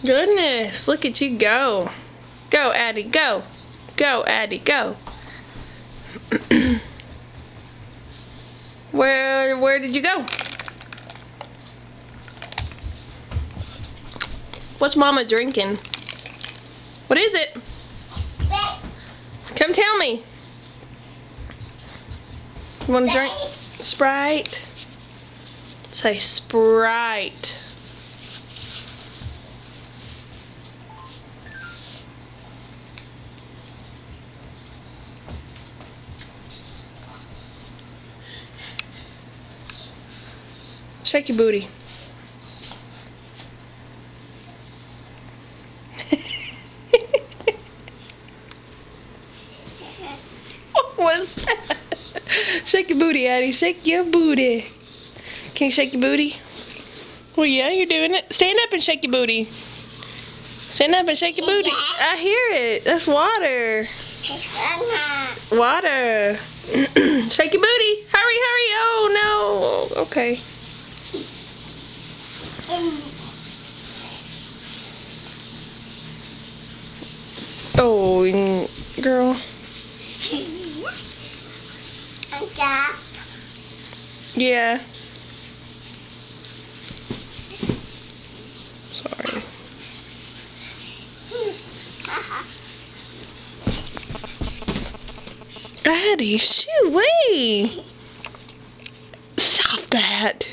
Goodness, look at you go. Go, Addie, go. Go, Addie, go. Where did you go? What's Mama drinking? What is it? Come tell me. You want to drink Sprite? Say Sprite. Shake your booty. What was that? Shake your booty, Addie. Shake your booty. Can you shake your booty? Well, yeah, you're doing it. Stand up and shake your booty. Stand up and shake your booty. I hear it. That's water. Water. Shake your booty. Hurry, hurry. Oh, no. Okay. Oh, girl. Yeah. Sorry. Addie, shoo, wait. Stop that.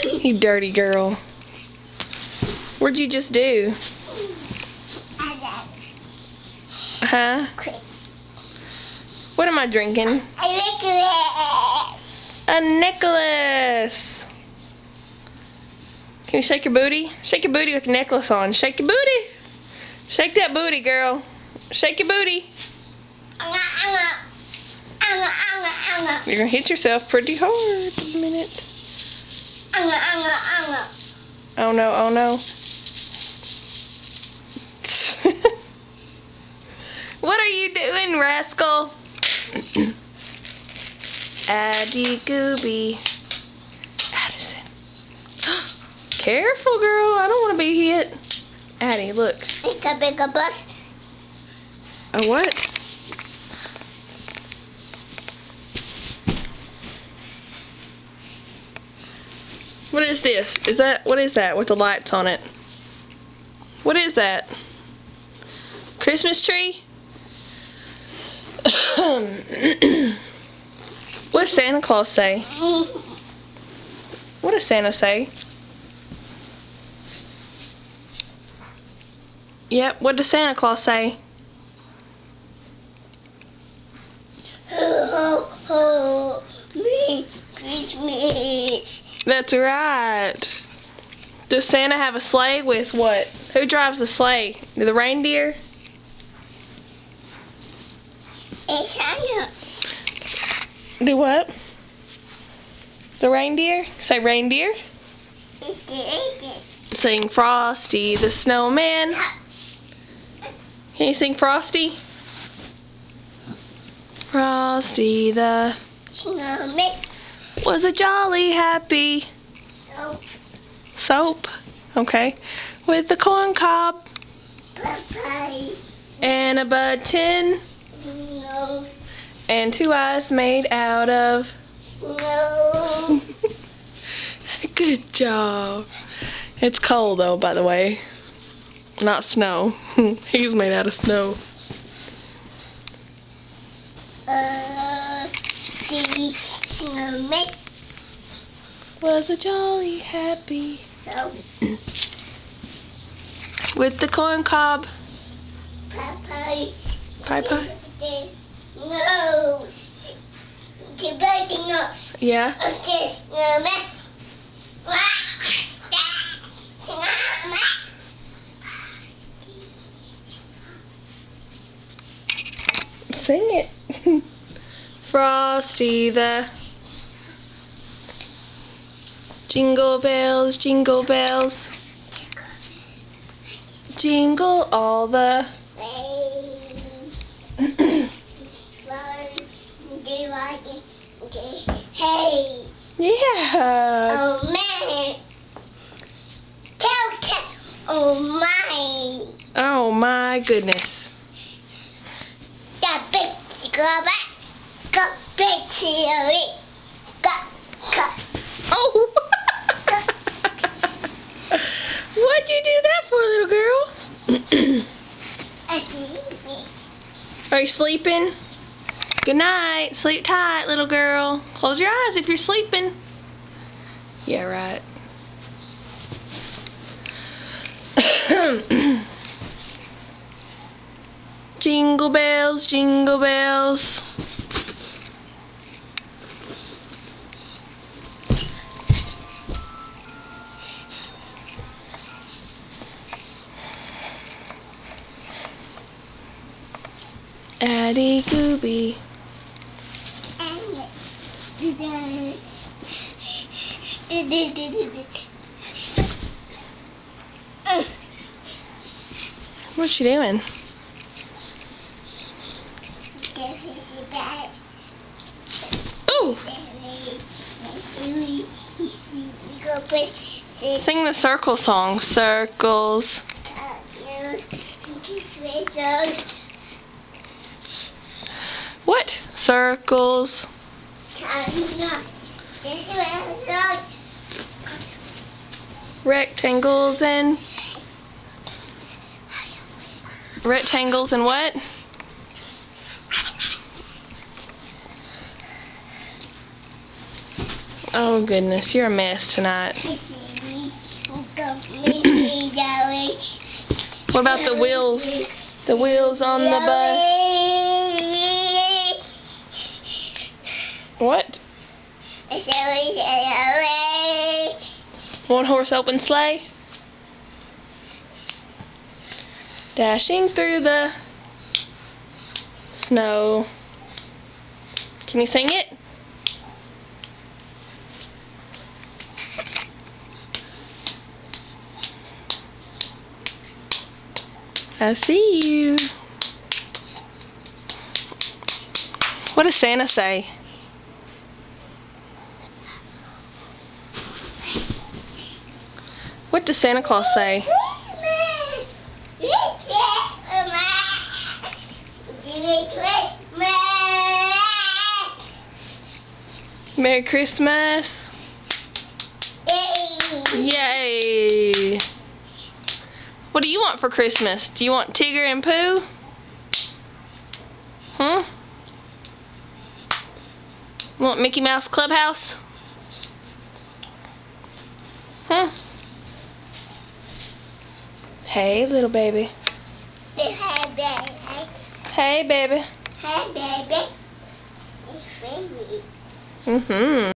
You dirty girl. What'd you just do? Huh? What am I drinking? A necklace. A necklace. Can you shake your booty? Shake your booty with the necklace on. Shake your booty. Shake that booty, girl. Shake your booty. You're gonna hit yourself pretty hard in a minute. Oh no, oh no. What are you doing, rascal? Addie Gooby. Addison. Careful, girl. I don't want to be hit. Addie, look. It's a bigger bus. A what? What is this? What is that with the lights on it? What is that? Christmas tree? What does Santa Claus say? What does Santa say? Yep, what does Santa Claus say? Ho, ho, ho, me, Christmas. That's right. Does Santa have a sleigh with what? Who drives the sleigh? The reindeer? It's Santa. Do what? The reindeer? Say reindeer. Sing Frosty the Snowman. Can you sing Frosty? Frosty the Snowman. was a jolly happy Soap. soap. Okay. With the corn cob Pie. and a button No. and 2 eyes made out of. No. Good job. It's cold though, by the way. Not snow. He's made out of snow. The snowman. Was a jolly happy Soap. with the corn cob. Pie. Pie. Nose. The birdie nose. Yeah. Of the snowman. Snowman. Sing it. Frosty the jingle bells, jingle all the Hey. yeah. Oh man. Oh my. Oh my goodness. The big cigarette. Got big cigarette. Got. Oh! What'd you do that for, little girl? I sleepy. Are you sleeping? Good night. Sleep tight, little girl. Close your eyes if you're sleeping. Yeah, right. Jingle bells, jingle bells. Addie Gooby. What's she doing? Ooh! Sing the circle song. Circles. What? Circles. Rectangles and what? Oh goodness, you're a mess tonight. What about the wheels? The wheels on the bus? What? One horse open sleigh? Dashing through the snow. Can you sing it? I see you. What does Santa say? What does Santa Claus say? Merry Christmas. Yay. What do you want for Christmas? Do you want Tigger and Pooh? Huh? Want Mickey Mouse Clubhouse? Huh? Hey, little baby. Hey, baby. Hey, baby. Hey, baby. Mm-hmm.